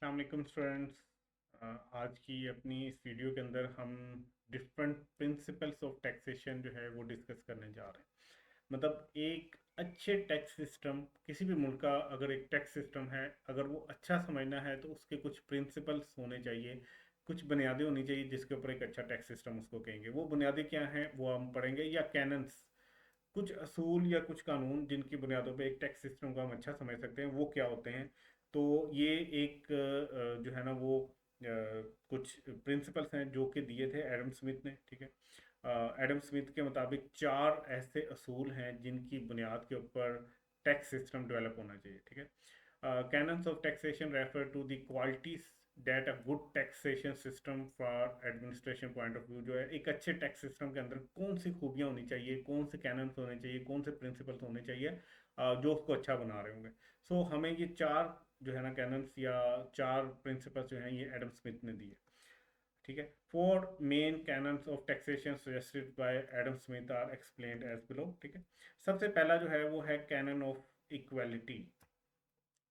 अस्सलाम वालेकुम स्टूडेंट्स। आज की अपनी इस वीडियो के अंदर हम डिफरेंट प्रिंसिपल्स ऑफ टैक्सेशन जो है वो डिस्कस करने जा रहे हैं। मतलब एक अच्छे टैक्स सिस्टम, किसी भी मुल्क का अगर एक टैक्स सिस्टम है, अगर वो अच्छा समझना है तो उसके कुछ प्रिंसिपल्स होने चाहिए, कुछ बुनियादें होनी चाहिए जिसके ऊपर एक अच्छा टैक्स सिस्टम उसको कहेंगे। वो बुनियादें क्या हैं वो हम पढ़ेंगे, या कैनन्स, कुछ असूल या कुछ कानून जिनकी बुनियादों पे एक टैक्स सिस्टम को हम अच्छा समझ सकते हैं, वो क्या होते हैं। तो ये एक जो है ना वो कुछ प्रिंसिपल्स हैं जो कि दिए थे एडम स्मिथ ने। ठीक है, एडम स्मिथ के मुताबिक चार ऐसे असूल हैं जिनकी बुनियाद के ऊपर टैक्स सिस्टम डेवलप होना चाहिए। ठीक है, canons of taxation refer to the qualities that a good taxation system for administration point of view. जो है एक अच्छे टैक्स सिस्टम के अंदर कौन सी खूबियाँ होनी चाहिए, कौन से कैनन्स होने चाहिए, कौन से प्रिंसिपल्स होने चाहिए जो उसको अच्छा बना रहे होंगे। सो हमें ये चार जो है ना कैनन्स या चार प्रिंसिपल्स जो हैं ये एडम स्मिथ ने दिए। ठीक है, four main canons of taxation suggested by Adam Smith are explained as below. ठीक है, सबसे पहला जो है वो है कैनन ऑफ इक्वालिटी।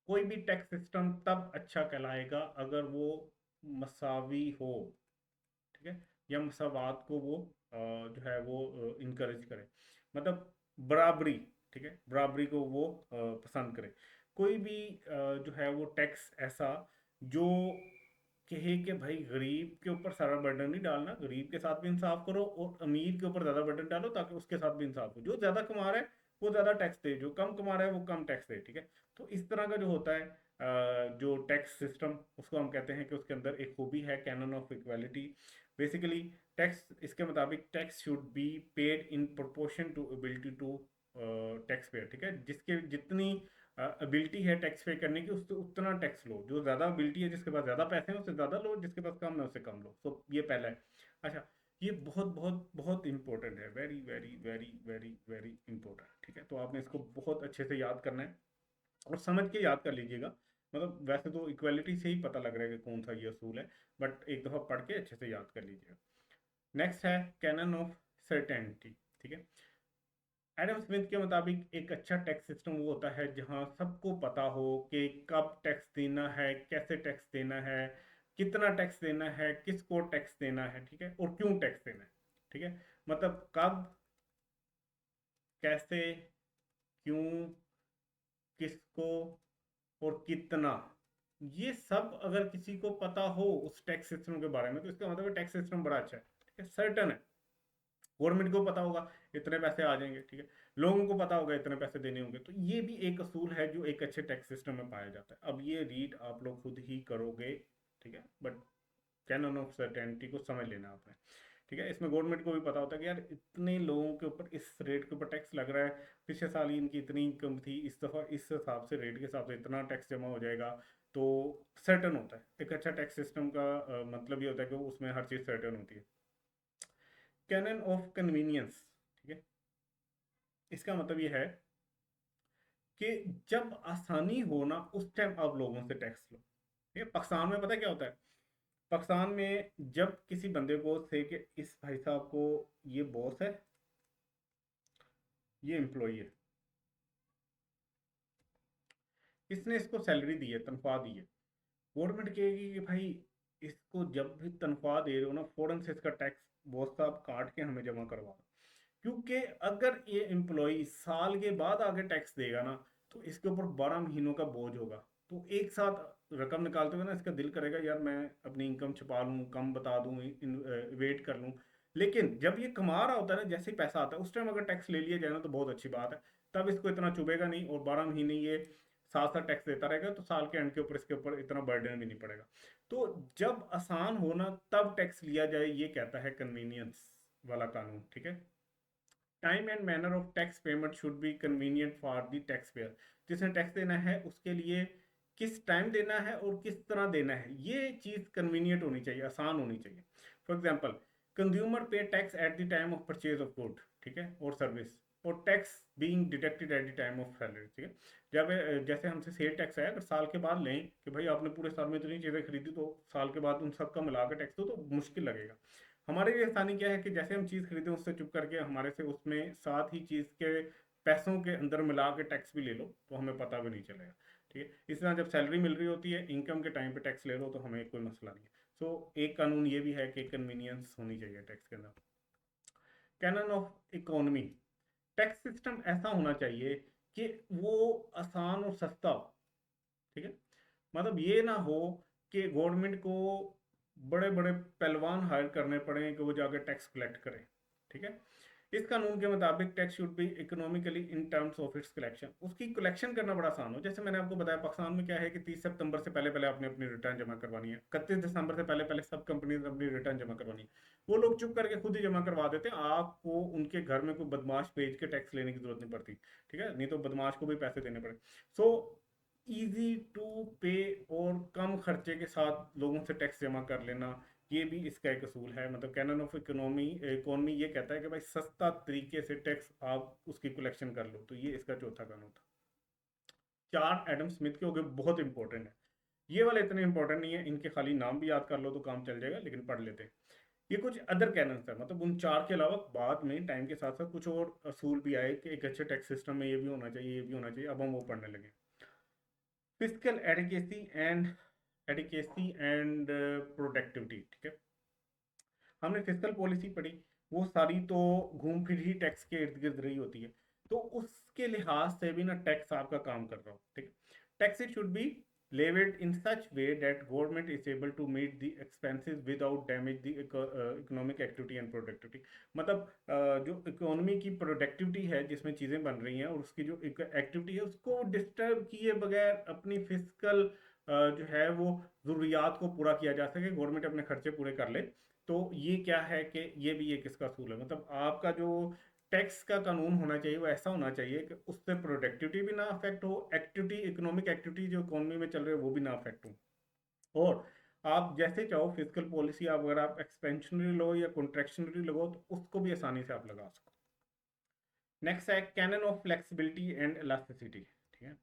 कोई भी टैक्स सिस्टम तब अच्छा कहलाएगा अगर वो मसावी हो। ठीक है, या मसावात को वो जो है वो इनकरेज करे, मतलब बराबरी। ठीक है, बराबरी को वो पसंद करे। कोई भी जो है वो टैक्स ऐसा जो कहे कि भाई गरीब के ऊपर सारा बर्डन नहीं डालना, गरीब के साथ भी इंसाफ करो और अमीर के ऊपर ज़्यादा बर्डन डालो ताकि उसके साथ भी इंसाफ हो। जो ज़्यादा कमा रहा है वो ज़्यादा टैक्स दे, जो कम कमा रहा है वो कम टैक्स दे। ठीक है, तो इस तरह का जो होता है जो टैक्स सिस्टम, उसको हम कहते हैं कि उसके अंदर एक खूबी है canon of equality. Basically tax, इसके मुताबिक tax should be paid in proportion to ability to tax payer. ठीक है, जिसके जितनी एबिलिटी है टैक्स पे करने की उससे उतना टैक्स लो। जो ज़्यादा एबिलिटी है, जिसके पास ज़्यादा पैसे हैं उससे ज़्यादा लो, जिसके पास कम है उससे कम लो। तो ये पहला है। अच्छा, ये बहुत बहुत बहुत इंपॉर्टेंट है, very very very very very important. ठीक है, तो आपने इसको बहुत अच्छे से याद करना है और समझ के याद कर लीजिएगा। मतलब वैसे तो इक्वालिटी से ही पता लग रहा है कि कौन सा ये असूल है, बट एक दफ़ा पढ़ के अच्छे से याद कर लीजिएगा। नेक्स्ट है कैनन ऑफ सर्टेनिटी। ठीक है, एडम स्मिथ के मुताबिक एक अच्छा टैक्स सिस्टम वो होता है जहां सबको पता हो कि कब टैक्स देना है, कैसे टैक्स देना है, कितना टैक्स देना है, किसको टैक्स देना है। ठीक है, और क्यों टैक्स देना है। ठीक है, मतलब कब, कैसे, क्यों, किसको और कितना, ये सब अगर किसी को पता हो उस टैक्स सिस्टम के बारे में तो इसका मतलब टैक्स सिस्टम बड़ा अच्छा है। ठीक है, सर्टन है। गवर्नमेंट को पता होगा इतने पैसे आ जाएंगे। ठीक है, लोगों को पता होगा इतने पैसे देने होंगे। तो ये भी एक असूल है जो एक अच्छे टैक्स सिस्टम में पाया जाता है। अब ये रीड आप लोग खुद ही करोगे। ठीक है, बट कैनन ऑफ सर्टेनिटी को समझ लेना आपने। ठीक है, इसमें गवर्नमेंट को भी पता होता है कि यार इतने लोगों के ऊपर इस रेट के ऊपर टैक्स लग रहा है, पिछले साल ही इनकी इतनी इनकम थी, इस दफ़ा इस हिसाब से रेट के हिसाब से इतना टैक्स जमा हो जाएगा। तो सर्टन होता है एक अच्छा टैक्स सिस्टम का। मतलब ये होता है कि उसमें हर चीज़ सर्टन होती है। Canon of convenience. ठीक है, इसका मतलब ये है कि जब आसानी हो ना उस टाइम आप लोगों से टैक्स लो। ठीक है, पाकिस्तान में पता है क्या होता है। पाकिस्तान में जब किसी बंदे को से कि इस भाई साहब को, ये बॉस है, ये एम्प्लॉई है, इसने इसको सैलरी दी है, तनख्वाह दी है। गवर्नमेंट कहेगी कि भाई इसको जब भी तनख्वाह दे रहे हो ना फौरन से इसका टैक्स बॉस साहब काट के हमें जमा करवा दो। क्योंकि अगर ये एम्प्लॉय साल के बाद आगे टैक्स देगा ना तो इसके ऊपर 12 महीनों का बोझ होगा। तो एक साथ रकम निकालते हुए ना इसका दिल करेगा यार मैं अपनी इनकम छुपा लूँ, कम बता दूँ, वेट कर लूँ। लेकिन जब ये कमा रहा होता है ना, जैसे ही पैसा आता है उस टाइम अगर टैक्स ले लिया जाए ना तो बहुत अच्छी बात है। तब इसको इतना चुभेगा नहीं और 12 महीने ये साथ साथ टैक्स देता रहेगा, तो साल के एंड के ऊपर इसके ऊपर इतना बर्डन भी नहीं पड़ेगा। तो जब आसान होना तब टैक्स लिया जाए, ये कहता है कन्वीनियंस वाला कानून। ठीक है, time and manner of tax payment should be convenient for the tax payer. जिसने टैक्स देना है उसके लिए किस टाइम देना है और किस तरह देना है, ये चीज़ कन्वीनियंट होनी चाहिए, आसान होनी चाहिए। फॉर एग्जाम्पल, कंज्यूमर पे tax at the time of purchase of good, ठीक है, और सर्विस, और tax being deducted at the time of salary. ठीक है, जब जैसे हमसे सेल टैक्स आया, अगर साल के बाद लें कि भाई आपने पूरे साल में इतनी चीज़ें खरीदी तो साल के बाद उन सब का मिला के टैक्स दो तो मुश्किल लगेगा। हमारे लिए आसानी क्या है कि जैसे हम चीज़ खरीदें उससे चुप करके हमारे से उसमें साथ ही चीज़ के पैसों के अंदर मिला के टैक्स भी ले लो तो हमें पता भी नहीं चलेगा। ठीक है। इस तरह जब सैलरी मिल रही होती है, इनकम के टाइम पे टैक्स ले लो तो हमें कोई मसला नहीं है। सो एक कानून ये भी है कि कन्वीनियंस होनी चाहिए टैक्स के अंदर। Canon of economy, tax system ऐसा होना चाहिए कि वो आसान और सस्ता हो, ठीक है। मतलब ये ना हो कि गवर्नमेंट को बड़े बड़े पहलवान हायर करने पड़े कि वो जाके टैक्स कलेक्ट करें, ठीक है। इस कानून के मुताबिक tax should B economically in terms of its collection, उसकी कलेक्शन करना बड़ा आसान हो। जैसे मैंने आपको बताया पाकिस्तान में क्या है कि 30 सितंबर से पहले पहले आपने अपनी रिटर्न जमा करवानी है, 31 दिसंबर से पहले पहले सब कंपनीज अपनी रिटर्न जमा करवानी है। वो लोग चुप करके खुद ही जमा करवा देते हैं, आपको उनके घर में कोई बदमाश भेज के टैक्स लेने की जरूरत नहीं पड़ती, ठीक है। नहीं तो बदमाश को भी पैसे देने पड़े। सो इजी टू पे और कम खर्चे के साथ लोगों से टैक्स जमा कर लेना, ये भी इसका एक असूल है। मतलब कैनन ऑफ इकोनॉमी ये कहता है कि भाई सस्ता तरीके से टैक्स आप उसकी कलेक्शन कर लो, तो ये इसका चौथा कानून था। चार एडम स्मिथ के हो गए, बहुत इंपॉर्टेंट है। ये वाले इतने इंपॉर्टेंट नहीं है, इनके खाली नाम भी याद कर लो तो काम चल जाएगा, लेकिन पढ़ लेते हैं। ये कुछ अदर कैनन्स है, मतलब उन चार के अलावा बाद में टाइम के साथ साथ कुछ और असूल भी आए कि एक अच्छे टैक्स सिस्टम में ये भी होना चाहिए, ये भी होना चाहिए। अब हम वो पढ़ने लगे। फिजिकल एडिकेसी एंड प्रोडक्टिविटी, ठीक है। हमने फिजिकल पॉलिसी पढ़ी, वो सारी तो घूम फिर ही टैक्स के इर्द गिर्द रही होती है, तो उसके लिहाज से भी ना टैक्स आपका काम कर रहा हो, ठीक है। Taxes should be levied in such way that government is able to meet the expenses without damage the economic activity and productivity। मतलब जो इकोनॉमी की प्रोडक्टिविटी है जिसमें चीज़ें बन रही हैं और उसकी जो एक्टिविटी है उसको डिस्टर्ब किए बगैर अपनी फिजिकल जो है वो ज़रूरियात को पूरा किया जा सके, गवर्नमेंट अपने खर्चे पूरे कर ले। तो ये क्या है कि ये भी एक इसका असूल है। मतलब आपका जो टैक्स का कानून होना चाहिए वो ऐसा होना चाहिए कि उससे प्रोडक्टिविटी भी ना अफेक्ट हो, एक्टिविटी इकोनॉमिक एक्टिविटी जो इकोनॉमी में चल रही है वो भी ना अफेक्ट हो। और आप जैसे चाहो फिजिकल पॉलिसी आप अगर आप एक्सपेंशनरी लो या कॉन्ट्रेक्शनरी लो तो उसको भी आसानी से आप लगा सको। नेक्स्ट है canon of flexibility and elasticity, ठीक है।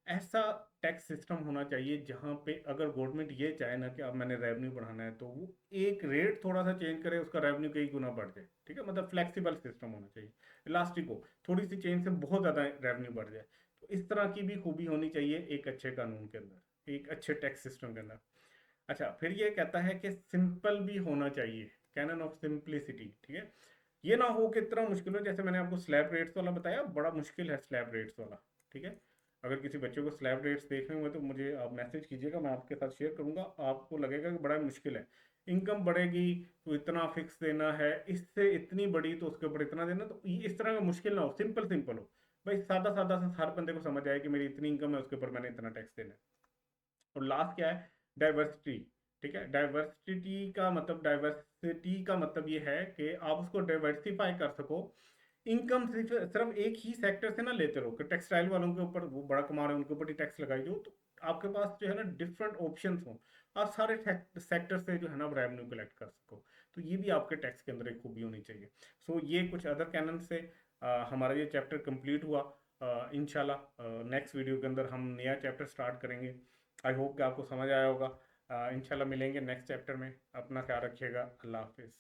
ऐसा टैक्स सिस्टम होना चाहिए जहां पे अगर गवर्नमेंट ये चाहे ना कि अब मैंने रेवेन्यू बढ़ाना है तो वो एक रेट थोड़ा सा चेंज करे, उसका रेवेन्यू कई गुना बढ़ जाए, ठीक है। मतलब फ्लेक्सिबल सिस्टम होना चाहिए। इलास्टिक हो, थोड़ी सी चेंज से बहुत ज़्यादा रेवेन्यू बढ़ जाए, तो इस तरह की भी खूबी होनी चाहिए एक अच्छे कानून के अंदर, एक अच्छे टैक्स सिस्टम के अंदर। अच्छा, फिर ये कहता है कि सिंपल भी होना चाहिए, कैनन ऑफ सिंप्लिसिटी, ठीक है। ये ना हो कि इतना मुश्किल हो, जैसे मैंने आपको स्लैब रेट्स वाला बताया, बड़ा मुश्किल है स्लैब रेट्स वाला, ठीक है। अगर किसी बच्चे को स्लैब रेट्स देखने हुए तो मुझे आप मैसेज कीजिएगा, मैं आपके साथ शेयर करूंगा, आपको लगेगा कि बड़ा मुश्किल है। इनकम बढ़ेगी तो इतना फिक्स देना है, इससे इतनी बड़ी तो उसके ऊपर इतना देना, तो इस तरह का मुश्किल ना हो, सिंपल सिंपल हो। भाई सादा सादा सा हर बंदे को समझ आए कि मेरी इतनी इनकम है उसके ऊपर मैंने इतना टैक्स देना है। और लास्ट क्या है, डाइवर्सिटी, ठीक है। डाइवर्सिटी का मतलब ये है कि आप उसको डाइवर्सिफाई कर सको। इनकम सिर्फ सिर्फ एक ही सेक्टर से ना लेते रहो कि टेक्सटाइल वालों के ऊपर वो बड़ा कमा रहे हैं उनके ऊपर ही टैक्स लगाई दो, तो आपके पास जो है ना डिफरेंट ऑप्शंस हो, आप सारे सेक्टर से जो है ना रेवेन्यू कलेक्ट कर सको। तो ये भी आपके टैक्स के अंदर एक खूबी होनी चाहिए। सो ये कुछ अदर कैनन से हमारा ये चैप्टर कंप्लीट हुआ। इंशाल्लाह नेक्स्ट वीडियो के अंदर हम नया चैप्टर स्टार्ट करेंगे। आई होप कि आपको समझ आया होगा। इंशाल्लाह मिलेंगे नेक्स्ट चैप्टर में। अपना ख्याल रखिएगा। अल्लाह हाफिज़।